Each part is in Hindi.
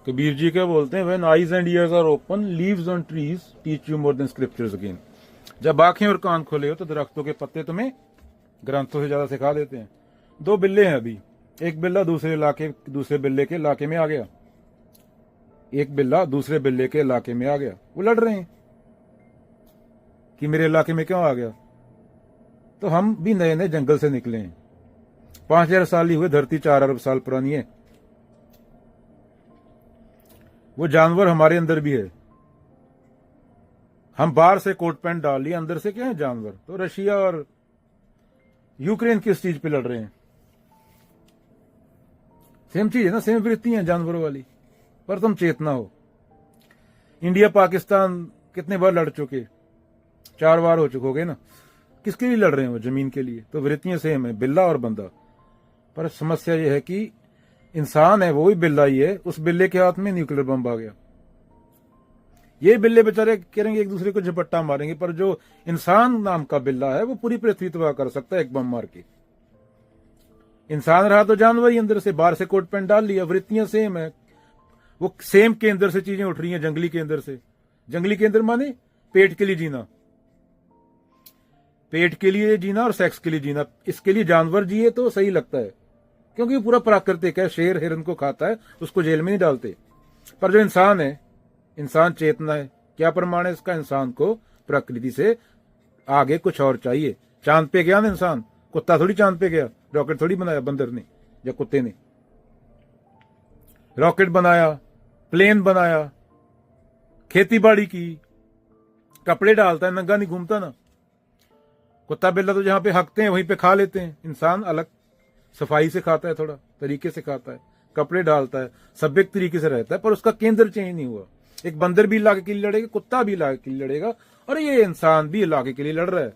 कबीर जी क्या बोलते हैं, when eyes and ears are open leaves on trees teach you more than scriptures again. जब आंखें और कान खोले हो तो दरख्तों के पत्ते तुम्हें ग्रंथों से ज्यादा सिखा देते हैं। दो बिल्ले हैं अभी, एक बिल्ला दूसरे बिल्ले के इलाके में आ गया, एक बिल्ला दूसरे बिल्ले के इलाके में आ गया। वो लड़ रहे हैं कि मेरे इलाके में क्यों आ गया। तो हम भी नए नए जंगल से निकले हैं। 5000 साल ही हुए, धरती 4 अरब साल पुरानी है। वो जानवर हमारे अंदर भी है। हम बाहर से कोट पैंट डाल लिए, अंदर से क्या है जानवर। तो रशिया और यूक्रेन किस चीज पे लड़ रहे हैं? सेम चीज है ना, सेम वृत्ति है जानवरों वाली। पर तुम चेतना हो। इंडिया पाकिस्तान कितने बार लड़ चुके? 4 बार हो चुके ना। किसके लिए लड़ रहे हैं? वो जमीन के लिए। तो वृत्तियां सेम है, बिल्ला और बंदा। पर समस्या यह है कि इंसान है वो भी बिल्ला ही है, उस बिल्ले के हाथ में न्यूक्लियर बम आ गया। ये बिल्ले बेचारे करेंगे एक दूसरे को झपट्टा मारेंगे, पर जो इंसान नाम का बिल्ला है वो पूरी पृथ्वी तबाह कर सकता है एक बम मार के। इंसान रहा तो जानवर ही अंदर से, बाहर से कोट पैंट डाल लिया। वृत्तियां सेम है, वो सेम केंद्र से चीजें उठ रही हैं, जंगली केंद्र से। जंगली केंद्र माने पेट के लिए जीना, पेट के लिए जीना और सेक्स के लिए जीना। इसके लिए जानवर जिए तो सही लगता है, क्योंकि पूरा प्राकृतिक है। शेर हिरन को खाता है, उसको जेल में नहीं डालते। पर जो इंसान है, इंसान चेतना है। क्या प्रमाण है इसका? इंसान को प्रकृति से आगे कुछ और चाहिए। चांद पे गया ना इंसान, कुत्ता थोड़ी चांद पे गया। रॉकेट थोड़ी बनाया बंदर ने या कुत्ते ने। रॉकेट बनाया, प्लेन बनाया, खेती बाड़ी की, कपड़े डालता है, नंगा नहीं घूमता ना। कुत्ता बिल्ला तो जहां पे हकते हैं वहीं पे खा लेते हैं। इंसान अलग सफाई से खाता है, थोड़ा तरीके से खाता है, कपड़े डालता है, सभ्य तरीके से रहता है। पर उसका केंद्र चेंज नहीं हुआ। एक बंदर भी इलाके के लिए लड़ेगा, कुत्ता भी इलाके के लिए लड़ेगा, और ये इंसान भी इलाके के लिए लड़ रहा है।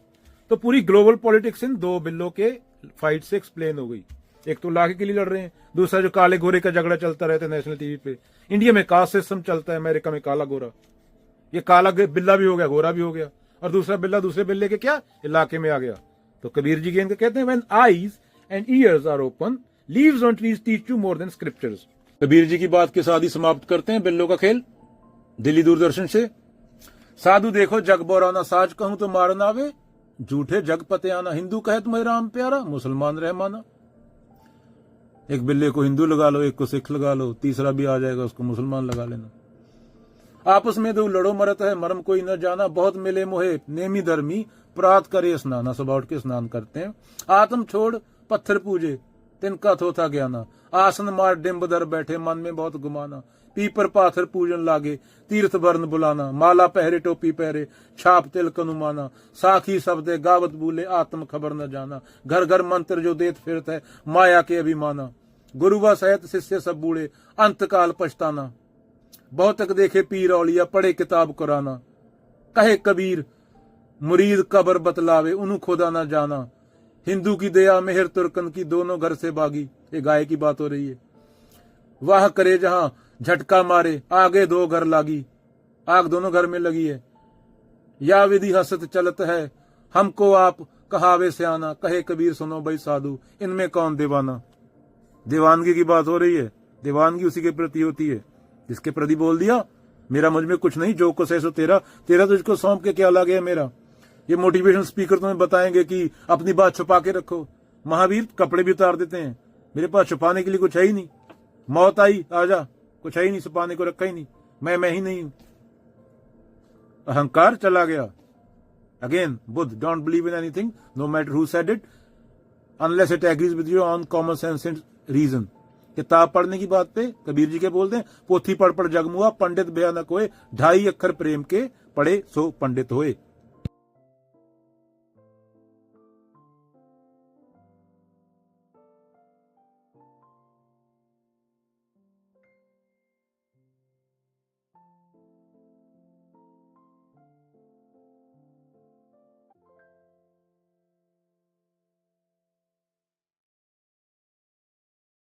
तो पूरी ग्लोबल पॉलिटिक्स इन 2 बिल्लों के फाइट से एक्सप्लेन हो गई। एक तो इलाके के लिए लड़ रहे हैं, दूसरा जो काले गोरे का झगड़ा चलता रहता है नेशनल टीवी पे। इंडिया में कास्ट सिस्टम चलता है, अमेरिका में काला गोरा। ये काला बिल्ला भी हो गया, गोरा भी हो गया, और दूसरा बिल्ला दूसरे बिल्ले के क्या इलाके में आ गया। तो कबीर जी के कहते हैं, when eyes and ears are open leaves on trees teach you more than scriptures. Kabir ji की बात के साथ ही समाप्त करते हैं बिल्लों का खेल दिल्ली दूरदर्शन से। साधु देखो जग बोराना, साज कहूं तो मारना आवे, झूठे जग पते आना। हिंदू कहे तुम्हें राम प्यारा, मुसलमान रहमाना। एक बिल्ले को हिंदू लगा लो, एक को सिख लगा लो, तीसरा भी आ जाएगा, उसको मुसलमान लगा लेना। आपस में दो लड़ो मरत है, मरम कोई न जाना। बहुत मिले मोहे नेमी धर्मी, प्रात करे स्नाना। सुबह उठ के स्नान करते हैं। आत्म छोड़ पत्थर पूजे, तिनका थोथा ज्ञाना। आसन मार डिम्ब दर बैठे, मन में बहुत गुमाना। पीपर पाथर पूजन लागे, तीर्थ वर्ण बुलाना। माला पहरे टोपी पहरे, छाप तिलक अनुमाना। साखी शब्दे गावत भूले, आत्म खबर न जाना। घर घर मंत्र जो देत फिरत है, माया के अभिमाना। गुरुवा सहित शिष्य सब बूढ़े, अंत काल पछताना। बहुत तक देखे पीर औलिया, पढ़े किताब कुराना। कहे कबीर मुरीद कबर बतलावे, उन्हू खुदा न जाना। हिंदू की दया मेहर तुर्कन की, दोनों घर से बागी। ये गाय की बात हो रही है। वाह करे जहां झटका मारे, आगे 2 घर लागी। आग दोनों घर में लगी है। या विधि हसत चलत है, हमको आप कहावे से आना। कहे कबीर सुनो भाई साधु, इनमें कौन दीवाना। दीवानगी की बात हो रही है। दीवानगी उसी के प्रति होती है जिसके प्रति बोल दिया मेरा मुझ में कुछ नहीं, जो कुछ है सो तेरा, तेरा तो इसको सौंप के क्या लगे है मेरा। ये मोटिवेशन स्पीकर तुम्हें बताएंगे कि अपनी बात छुपा के रखो। महावीर कपड़े भी उतार देते हैं, मेरे पास छुपाने के लिए कुछ है ही नहीं। मौत आई, आजा, कुछ है ही नहीं, छुपाने को रखा ही नहीं। मैं ही नहीं हूं। अहंकार चला गया। Again Buddha, don't believe in anything no matter who said it unless it agrees with your own common sense and reason. किताब पढ़ने की बात पे कबीर जी के बोलते हैं, पोथी पढ़ पढ़ जगमुआ, पंडित भयानक होए। 2.5 अक्षर प्रेम के, पढ़े सो पंडित होए।